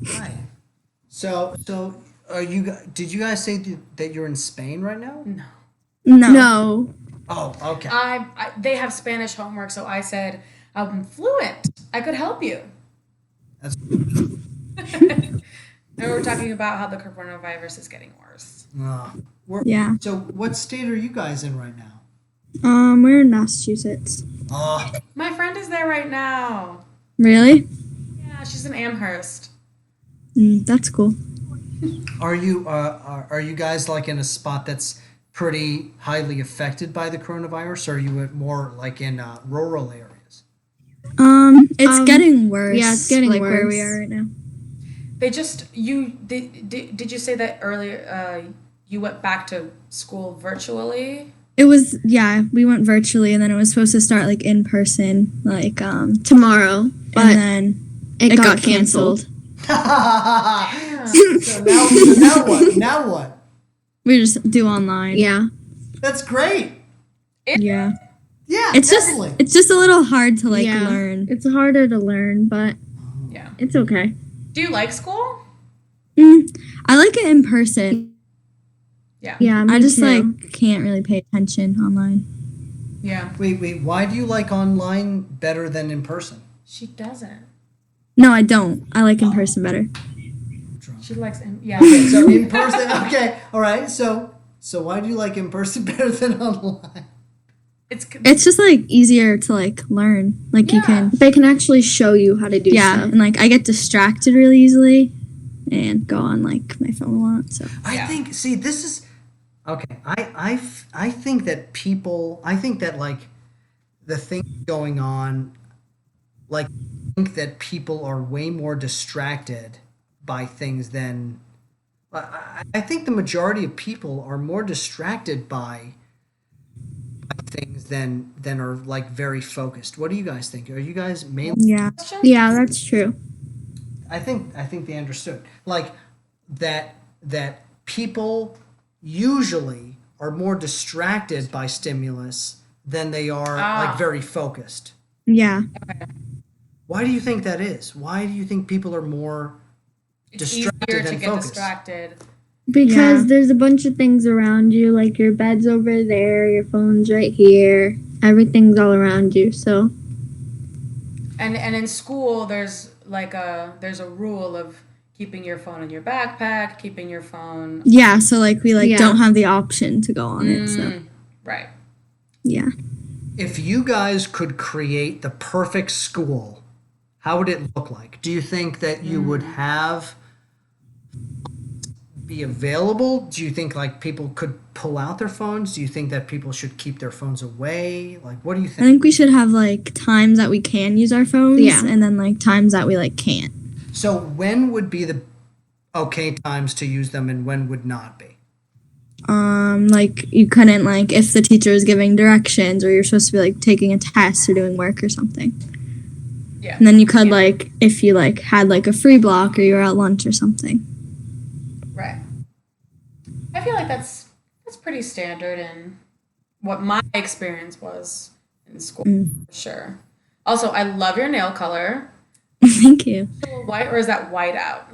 Hi. So are did you guys say that you're in Spain right now? No. No. No. Oh, okay. They have Spanish homework, so I said I'm fluent. I could help you. That's And we're talking about how the coronavirus is getting worse. uh, we're, Yeah. so what state are you guys in right now? We're in Massachusetts. Oh, My friend is there right now. Really? Yeah, she's in Amherst. That's cool. are you guys like in a spot that's pretty highly affected by the coronavirus, or are you more like in rural areas? It's getting worse. Yeah, it's getting like where we worse. are right now. They just you did you say that earlier? You went back to school virtually. We went virtually, and then it was supposed to start like in person, like Tomorrow, and but then it got canceled. So now what? Now what? we just do online. Yeah. That's great. Yeah. Yeah, It's definitely. just it's just a little hard to like Yeah. learn. It's harder to learn, but Yeah. it's okay. Do you like school? I like it in person. Yeah. Yeah, me I just too. like can't really pay attention online. Yeah. Wait. Why do you like online better than in person? She doesn't. No, I don't. I like in person better. She likes yeah. Okay, so in person. Okay, all right. So why do you like in person better than online? It's just like easier to like learn. Like you Yeah. can They can actually show you how to do stuff. and like I get distracted really easily and go on like my phone a lot. So I think. See, this is okay. I think that people. I think that like the thing going on. Like, I think that people are way more distracted by things than. I think the majority of people are more distracted by things than are like very focused. What do you guys think? Are you guys mainly? yeah. Question? Yeah, that's true. I think they understood like that people usually are more distracted by stimulus than they are like very focused. Yeah. Why do you think that is? Why do you think people are more It's distracted easier to and get focused? distracted. Because Yeah. there's a bunch of things around you, like your bed's over there, your phone's right here, everything's all around you. So And in school there's there's a rule of keeping your phone in your backpack, keeping your phone Yeah, so like we like Yeah. don't have the option to go on it. So right. yeah. If you guys could create the perfect school, how would it look like? Do you think that you would have be available? Do you think like people could pull out their phones? Do you think that people should keep their phones away? Like, what do you I think? think we should have like times that we can use our phones Yeah. and then like times that we like can't. So when would be the okay times to use them and when would not be? Like you couldn't like if the teacher is giving directions or you're supposed to be like taking a test or doing work or something. Yeah. And then you could like if you like had like a free block or you were at lunch or something. Right. I feel like that's pretty standard in what my experience was in school for sure. Also, I love your nail color. Thank you. White or is that white out?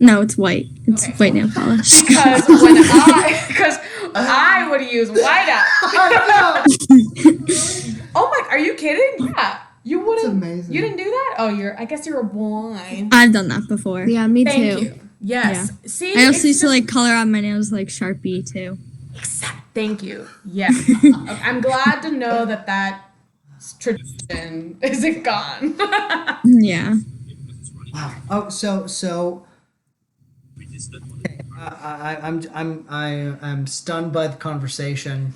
No, it's white. It's Okay. white nail polish. Because I would use white out. Oh my, are you kidding? Yeah. You wouldn't amazing. You didn't do that? Oh, I guess you're a boy. I've done that before. yeah, me Thank too. you. Yes. See, I also it's used to just- like color on my nails like Sharpie too. Thank you. Yeah. I'm glad to know that tradition isn't gone. Yeah. Wow. Oh, so. Okay, I'm stunned by the conversation.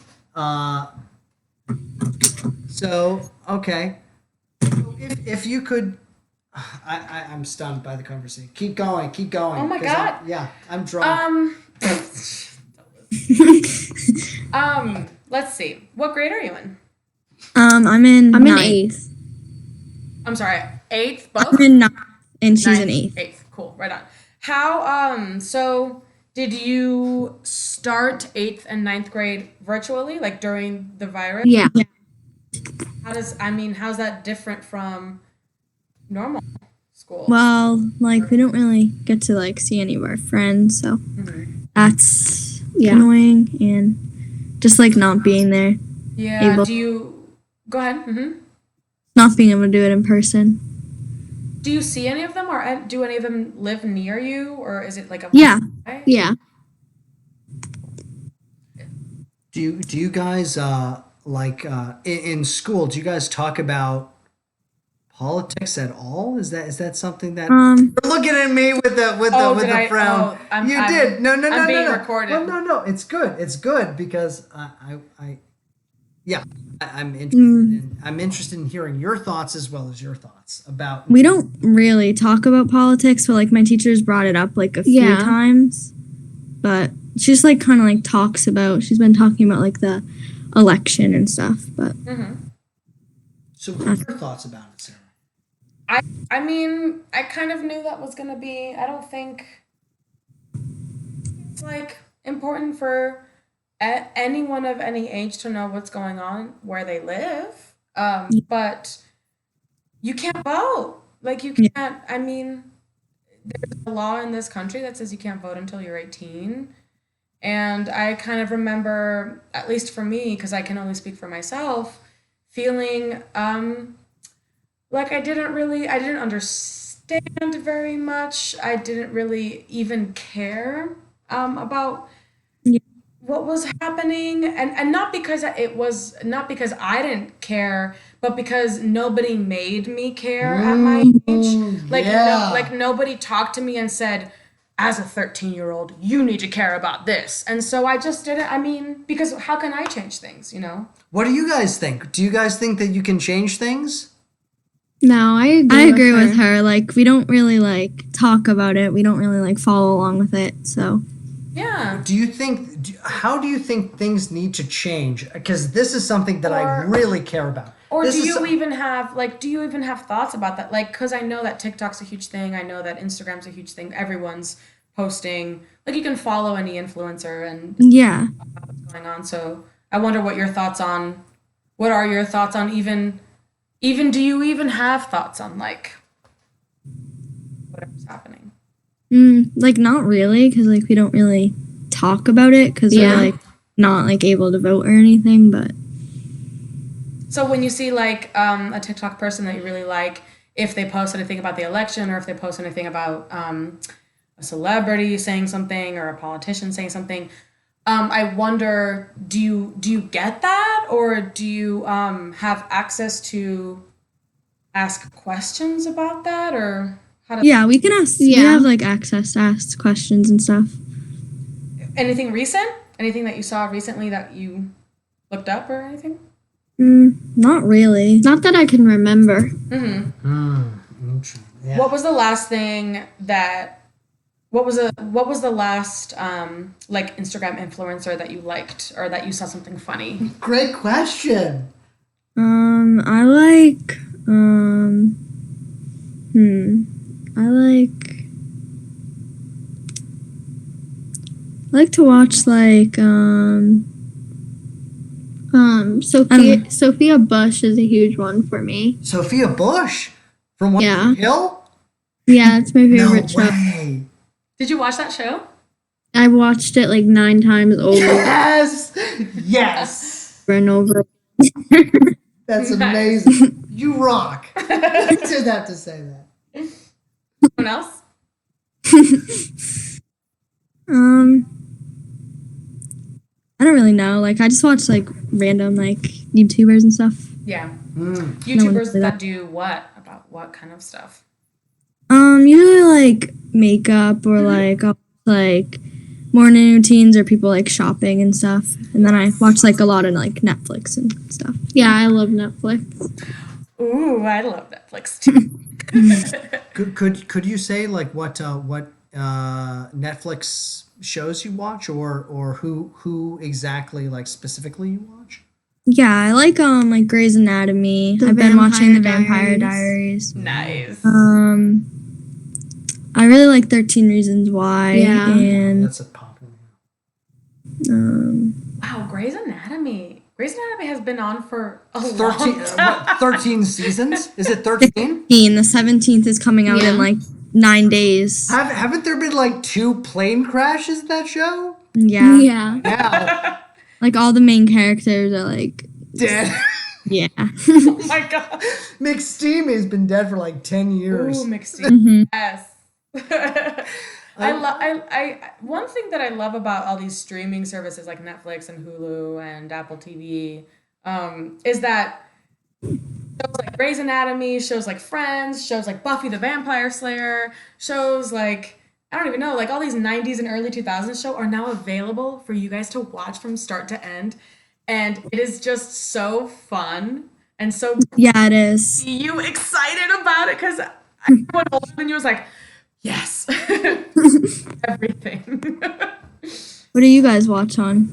So okay, if you could, I'm stunned by the conversation. Keep going, keep going. Oh my 'cause God. I'm drunk. Let's see. What grade are you in? I'm in I'm in ninth. 8th. I'm sorry, eighth, both? I'm in ninth and she's in Ninth, eighth. Eighth, cool, right on. So did you start eighth and ninth grade virtually, like during the virus? Yeah. How's that different from normal schools? Well, like we don't really get to like see any of our friends, so that's annoying, and just like not being there, Yeah. Do you go ahead? not being able to do it in person. Do you see any of them, or do any of them live near you, or is it like a Yeah. Yeah. Do you guys like in school? Do you guys talk about politics at all? Is that something that you're looking at me with Did the I? frown? Oh, You did. No, no, I'm no, no, being no. recorded. Well, no, no. It's good. It's good because yeah, I'm interested in hearing your thoughts as well as your thoughts about. We don't really talk about politics, but like my teacher's brought it up like a few times. But she just like kind of like talks about. She's been talking about like the election and stuff. But So, what are your thoughts about it, Sarah? I mean, I kind of knew that was gonna be. I don't think it's like important for anyone of any age to know what's going on where they live. But you can't vote. Like you can't. I mean, there's a law in this country that says you can't vote until you're 18. And I kind of remember, at least for me, because I can only speak for myself, feeling like I didn't understand very much. I didn't really even care about what was happening, and not because not because I didn't care, but because nobody made me care at my age. Like like nobody talked to me and said, as a 13-year-old, you need to care about this. And so I just didn't. I mean, because how can I change things, you know? What do you guys think? Do you guys think that you can change things? No, I agree with her. Like we don't really like talk about it. We don't really like follow along with it. So Yeah. How do you think things need to change? Because this is something that I really care about. Or This do is you even have thoughts about that? Like, because I know that TikTok's a huge thing. I know that Instagram's a huge thing. Everyone's posting. Like, you can follow any influencer and yeah, what's going on. So I wonder what what are your thoughts on do you even have thoughts on like whatever's happening? like not really, because like we don't really talk about it because we're like not like able to vote or anything. But so when you see like a TikTok person that you really like, if they post anything about the election or if they post anything about a celebrity saying something or a politician saying something, I wonder, do you get that, or do you have access to ask questions about that, or how does we can ask. We have like access to ask questions and stuff. anything recent? Anything that you saw recently that you looked up or anything? Not really. Not that I can remember. Yeah. What was the last thing that? What was the last like Instagram influencer that you liked or that you saw something funny? Great question. I like I like to watch like Sophia Bush is a huge one for me. Sophia Bush from One Tree Hill? Yeah, it's my No favorite show. way. Did you watch that show? I watched it like 9 times over Yes. Yes. and over. That's amazing. You rock. I just have to say that. Someone else? I don't really know. Like I just watch like random like YouTubers and stuff. Yeah. YouTubers that do what? About what kind of stuff? Usually like makeup or like morning routines or people like shopping and stuff. And then I watch like a lot of like Netflix and stuff. Yeah, I love Netflix. Ooh, I love Netflix too. Could you say like what Netflix shows you watch or who exactly like specifically you watch? Yeah, I like Grey's Anatomy. I've been watching The Vampire Diaries. Nice. I really like 13 Reasons Why. Yeah. And That's a popular. Wow, Grey's Anatomy. Grey's Anatomy has been on for a 13, long time. 13 seasons? Is it 13? The 17th is coming out Yeah. in like 9 days. Haven't there been like 2 plane crashes in that show? Yeah. Yeah. Now, Like all the main characters are like, dead. yeah. Oh my god. McSteamy's been dead for like 10 years. Ooh, mixed Mhm. yes. One thing that I love about all these streaming services like Netflix and Hulu and Apple TV is that shows like Grey's Anatomy, shows like Friends, shows like Buffy the Vampire Slayer, shows like I don't even know, like all these 90s and early 2000s show are now available for you guys to watch from start to end. And it is just so fun and so Yeah, it is. you excited about it because everyone older than you was like, yes, everything. What do you guys watch on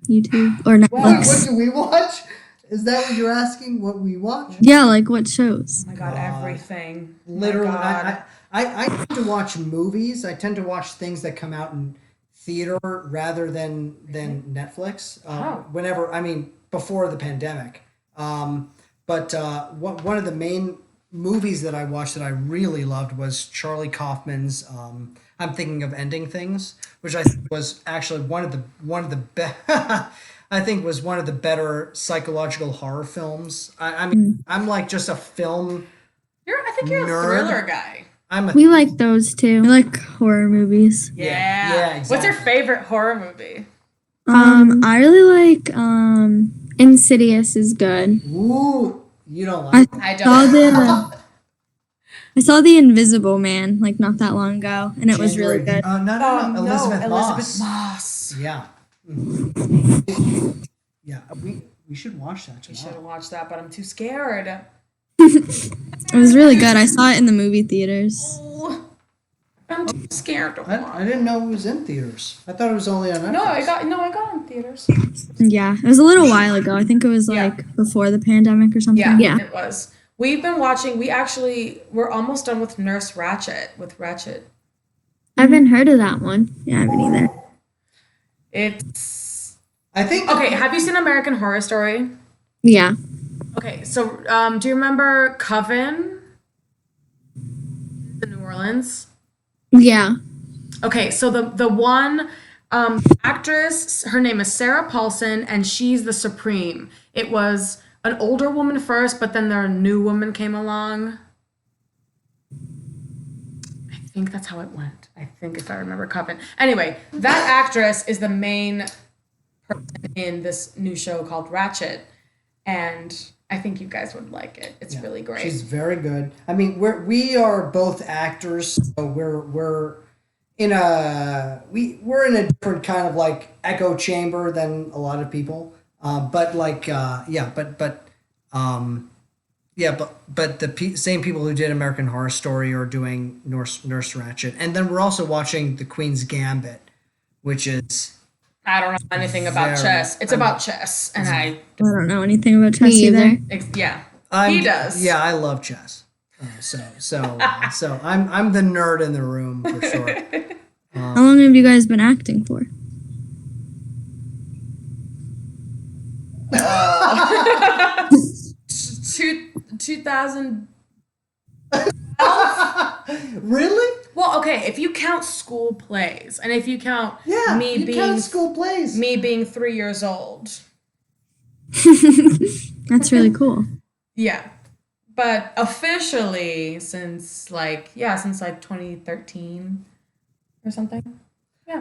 YouTube or What Netflix? do we watch? Is that what you're asking? What we watch? Yeah, like what shows? Oh my god, everything. Literally, Oh my God. I tend to watch movies. I tend to watch things that come out in theater rather than Netflix. Oh. Whenever, I mean, before the pandemic. But one of the main movies that I watched that I really loved was Charlie Kaufman's I'm Thinking of Ending Things, which I think was actually one of the best. I think was one of the better psychological horror films. I mean, I'm like just a film. I think you're Nerd. a thriller guy. I'm a We like those too. I like horror movies. Yeah. exactly. What's your favorite horror movie? I really like Insidious is good. Ooh, you don't I like I saw don't. the I saw The Invisible Man like not that long ago, and it was really January- good. no, Elizabeth Elizabeth Moss. Moss. Yeah. Yeah, we should watch that We should have tomorrow. watched that, but I'm too scared. It was really good. I saw it in the movie theaters. Oh, I'm too scared to watch. I didn't know it was in theaters. I thought it was only on Netflix. No, I got in theaters. Yeah, it was a little while ago. I think it was Yeah. like before the pandemic or something. Yeah, Yeah. it was. We've been watching. We're almost done with Nurse Ratched. I haven't heard of that one. Yeah, I haven't either. It's I think okay. Have you seen American Horror Story? Yeah. Okay, so do you remember Coven? The New Orleans. Yeah. Okay, so the one actress, her name is Sarah Paulson, and she's the Supreme. It was an older woman first, but then a new woman came along. I think that's how it went. I think if I remember Coven. Anyway, that actress is the main person in this new show called Ratched, and I think you guys would like it. It's really great. she's very good. I mean, we are both actors, so we're in we're in a different kind of like echo chamber than a lot of people. But like but the same people who did American Horror Story are doing Nurse Ratched, and then we're also watching The Queen's Gambit, which is I don't know anything about Very- chess. It's about chess, and I don't know anything about chess Me either. either. yeah, he does. Yeah, I love chess. So I'm the nerd in the room for sure. How long have you guys been acting for? 2000. Really? Well, okay, if you count school plays, and if you count Yeah. me you being count school plays. me being 3 years old, That's really cool. yeah. But officially, since 2013 or something.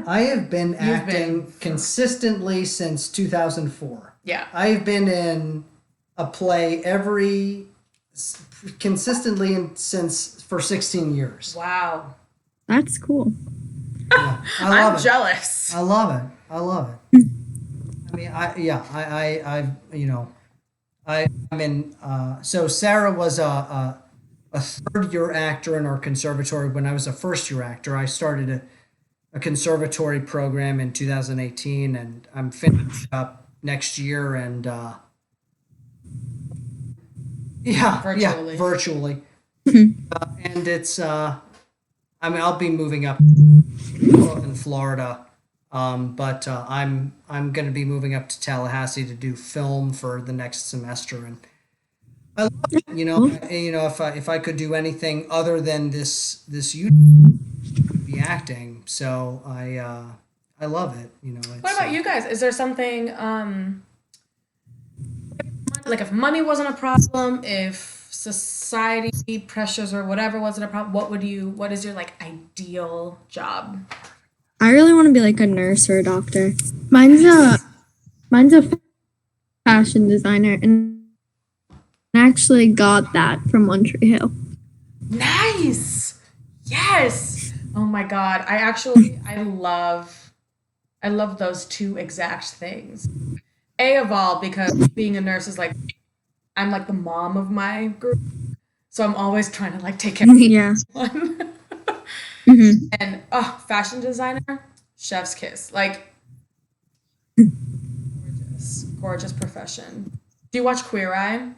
I have been acting been for- consistently since 2004. Yeah. I've been in a play consistently since for 16 years. Wow. That's cool. Yeah, I love I'm it. jealous. I love it. I mean, I'm in. So Sarah was a third year actor in our conservatory when I was a first year actor. I started a conservatory program in 2018, and I'm finished up next year. And virtually. And it's. I mean, I'll be moving up in Florida But I'm going to be moving up to Tallahassee to do film for the next semester, and I love it. Cool. If I could do anything other than this YouTube, it would be acting. So I love it. What It's about you guys? Is there something like if money wasn't a problem, if society pressures or whatever wasn't a problem, what is your like ideal job? I really want to be like a nurse or a doctor. Mine's a fashion designer, and I actually got that from One Tree Hill. Nice. Yes. Oh my God. I love those two exact things. A of all because being a nurse is like I'm like the mom of my group. So I'm always trying to like take care of Yeah. one. Hmm. And fashion designer, chef's kiss. Like gorgeous profession. Do you watch Queer Eye?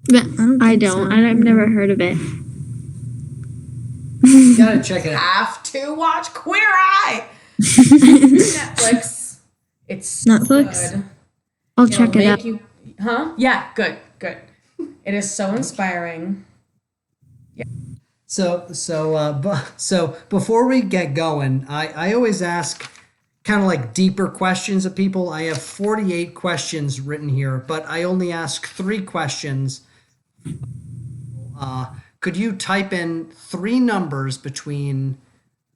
Yeah, I think don't. so. I've never heard of it. you gotta check it out. Have to watch Queer Eye. Netflix. It's so Netflix? good. I'll It'll check it make out. you, huh? Yeah, good, good. It is so inspiring. So before we get going, I always ask kind of like deeper questions of people. I have 48 questions written here, but I only ask 3 questions. Could you type in 3 numbers between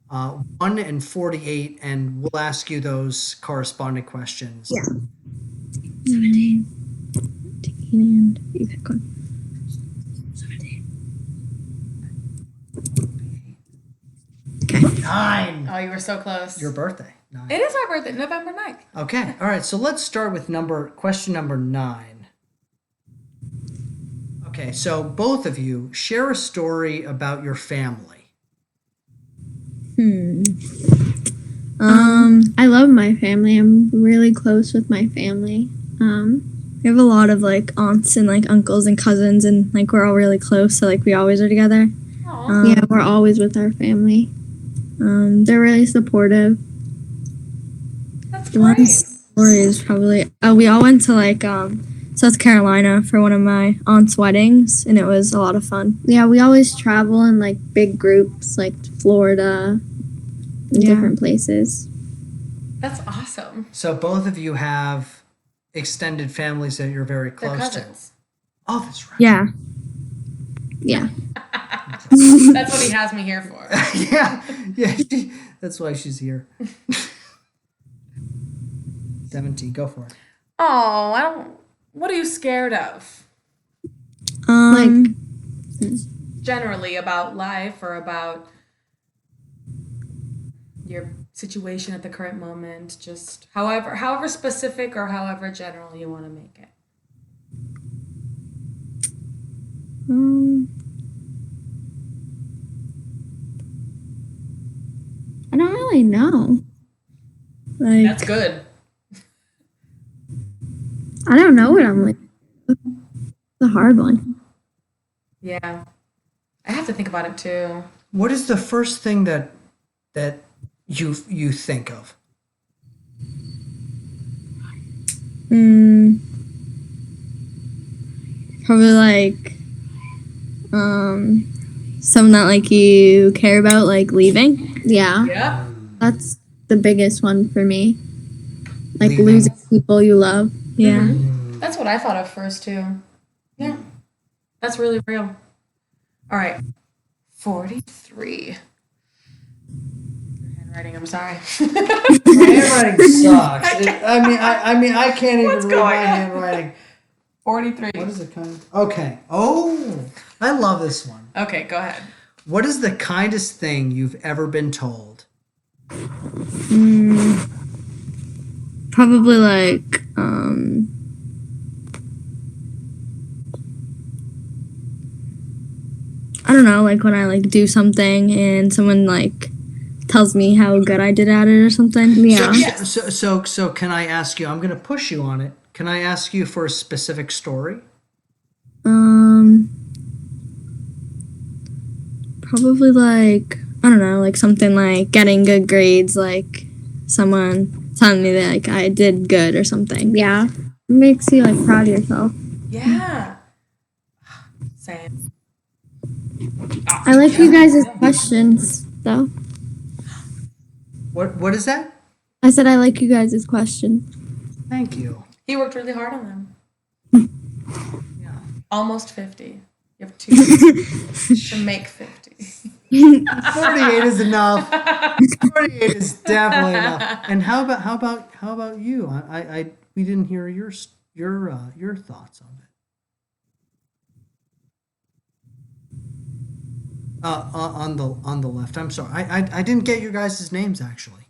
1 and 48, and we'll ask you those corresponding questions? Yeah. 17. And you pick one. 17. Okay. 9. Oh, you were so close. Your birthday. 9. It is my birthday, November 9th. Okay. All right. So let's start with question number 9. Okay. So both of you share a story about your family. I love my family. I'm really close with my family. We have a lot of like aunts and like uncles and cousins, and like we're all really close, so like we always are together. Aw. Yeah, we're always with our family. They're really supportive. That's One great. story is probably we all went to like South Carolina for one of my aunt's weddings, and it was a lot of fun. Yeah, we always travel in like big groups, like Florida and Yeah. different places. That's awesome. So both of you have extended families that you're very They're close to. cousins. Oh, that's right. Yeah. Yeah. That's what he has me here for. yeah. That's why she's here. 17. Go for it. Oh, I don't. What are you scared of? Um, Generally about life or about your situation at the current moment, just however specific or however general you want to make it. I don't really know. like That's good. I don't know what I'm like. It's a hard one. Yeah. I have to think about it too. What is the first thing that you think of? Probably like someone that like you care about like leaving. Yeah, Yep. that's the biggest one for me. Like Leaving. losing people you love. Yeah. That's what I thought of first too. Yeah. That's really real. All right. 43. Your handwriting, I'm sorry. My handwriting sucks. I can't even What's read my going on? handwriting. 43. What is it kind of? Okay. Oh, I love this one. Okay, go ahead. What is the kindest thing you've ever been told? Probably like I don't know, like when I like do something and someone like tells me how good I did at it or something. Yeah. So can I ask you? I'm going to push you on it. Can I ask you for a specific story? Probably like I don't know, like something like getting good grades, like someone telling me that like I did good or something. Yeah. It makes you like proud of yourself. Yeah. Same. I like you guys' questions though. What is that? I said I like you guys' questions. Thank you. He worked really hard on them. Yeah. Almost 50. You have 2 years to make 50. 48 is enough. 48 is definitely enough. And how about you? We didn't hear your thoughts on it. On the left. I'm sorry. I didn't get your guys' names actually.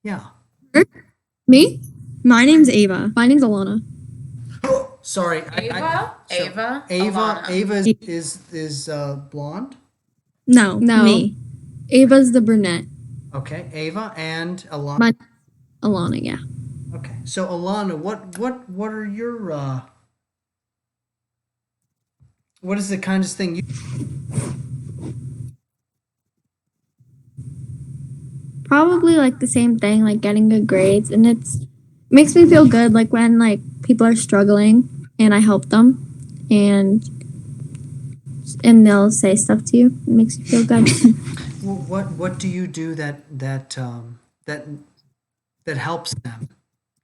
Yeah. Me? My name's Ava. My name's Alana. Oh, sorry. Ava, Ava. Alana. Ava is blonde. No, No. me. Ava's the brunette. Okay, Ava and Alana. My Alana, yeah. Okay, so Alana, what are your what is the kind of thing you? Probably like the same thing, like getting good grades, and it makes me feel good like when like people are struggling and I help them and they'll say stuff to you. It makes you feel good. Well, what do you do that helps them?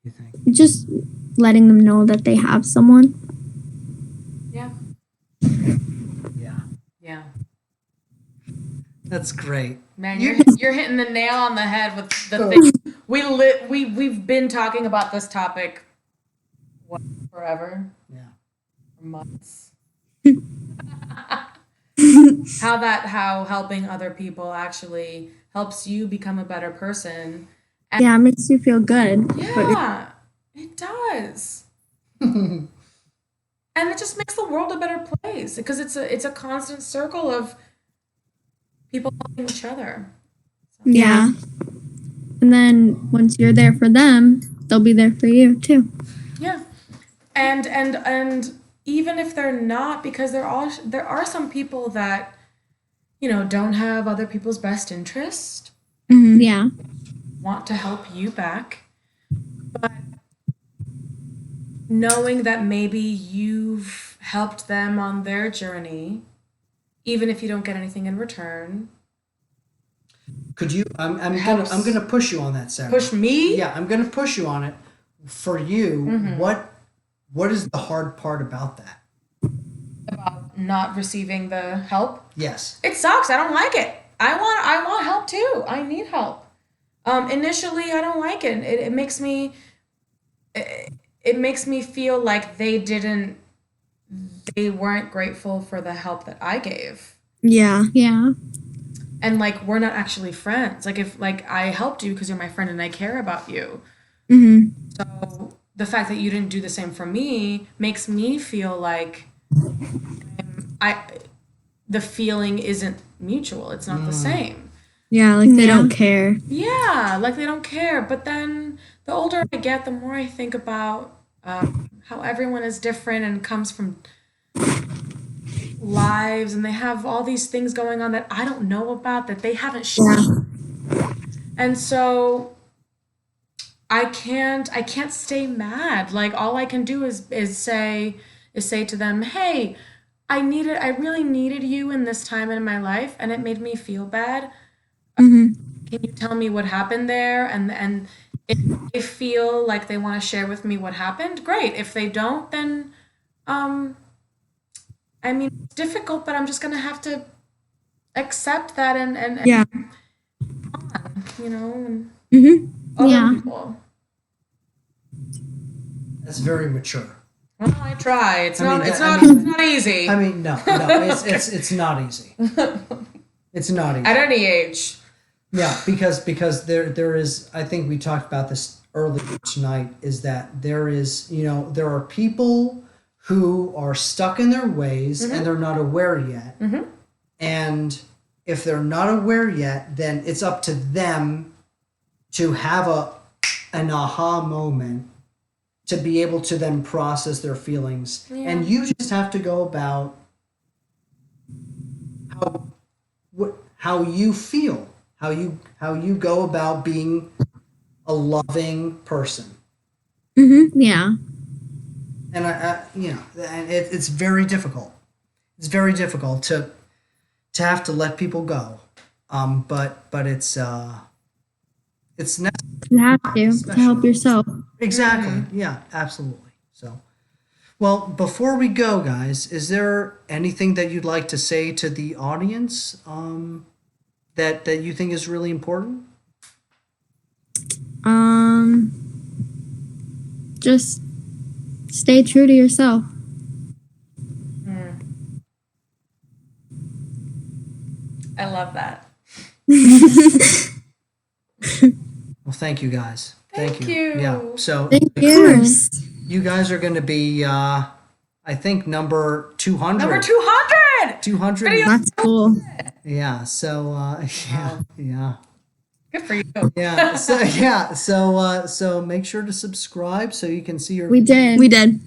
You think? Just letting them know that they have someone. Yeah. Yeah, Yeah. that's great. Man, you're hitting the nail on the head with the thing. We've been talking about this topic forever. Yeah. For months. how helping other people actually helps you become a better person. And Yeah, it makes you feel good. yeah, it does. And it just makes the world a better place because it's a constant circle of people helping each other. Yeah. And then once you're there for them, they'll be there for you too. Yeah. And even if they're not, because there are some people that, don't have other people's best interest, Mm-hmm. Yeah. want to help you back. But knowing that maybe you've helped them on their journey, even if you don't get anything in return. Could you? I'm Helps. gonna push you on that, Sarah. Push me? Yeah, I'm gonna push you on it. For you, what is the hard part about that? About not receiving the help. Yes. It sucks. I don't like it. I want help too. I need help. Initially, I don't like it. It makes me feel like they weren't grateful for the help that I gave. Yeah. Yeah. And like we're not actually friends. Like if like I helped you because you're my friend and I care about you. Mm-hmm. So the fact that you didn't do the same for me makes me feel like the feeling isn't mutual. It's not the same. Yeah, like they Yeah. don't care. Yeah, like they don't care. But then the older I get, the more I think about how everyone is different and comes from lives, and they have all these things going on that I don't know about that they haven't shared. And so I can't stay mad. Like all I can do is say to them, "Hey, I really needed you in this time in my life and it made me feel bad. Mm-hmm. Can you tell me what happened there?" And if they feel like they want to share with me what happened, great. If they don't, then I mean, it's difficult, but I'm just gonna have to accept that and Yeah. and Mm-hmm. other Yeah. people. That's very mature. Well, I try. It's not easy. I mean, no, it's not easy. It's not easy. At any age. Yeah, because there is. I think we talked about this earlier tonight. Is that there is there are people who are stuck in their ways and they're not aware yet. Mm-hmm. And if they're not aware yet, then it's up to them to have an aha moment to be able to then process their feelings. Yeah. And you just have to go about how you feel, how you go about being a loving person. Yeah. And and it's very difficult. It's very difficult to have to let people go. But it's necessary. You have to help Especially. yourself. Exactly. Yeah, absolutely. So, well, before we go, guys, is there anything that you'd like to say to the audience that you think is really important? Just stay true to yourself. I love that. Well, thank you, guys. Thank you. Yeah. So Thank Of you. course. you guys are going to be, I think, number 200. Number 200. 200. Video. That's cool. Yeah. So, yeah. Good for you. Yeah. So, yeah. So make sure to subscribe so you can see your. We did. We did.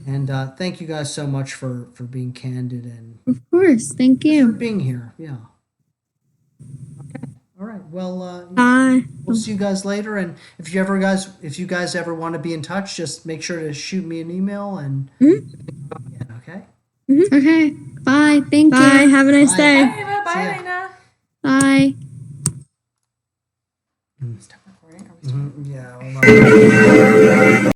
And thank you guys so much for being candid and Of course. Thank for you. being here. Yeah. Okay. All right. Well, Bye. we'll see you guys later. And if you guys ever want to be in touch, just make sure to shoot me an email and. Okay. Okay. Bye. Thank Bye. you. Have a nice Bye. day. Bye, Ava. See Bye, ya. Lena. Bye. Stop recording. Are we still- Yeah. Hold on.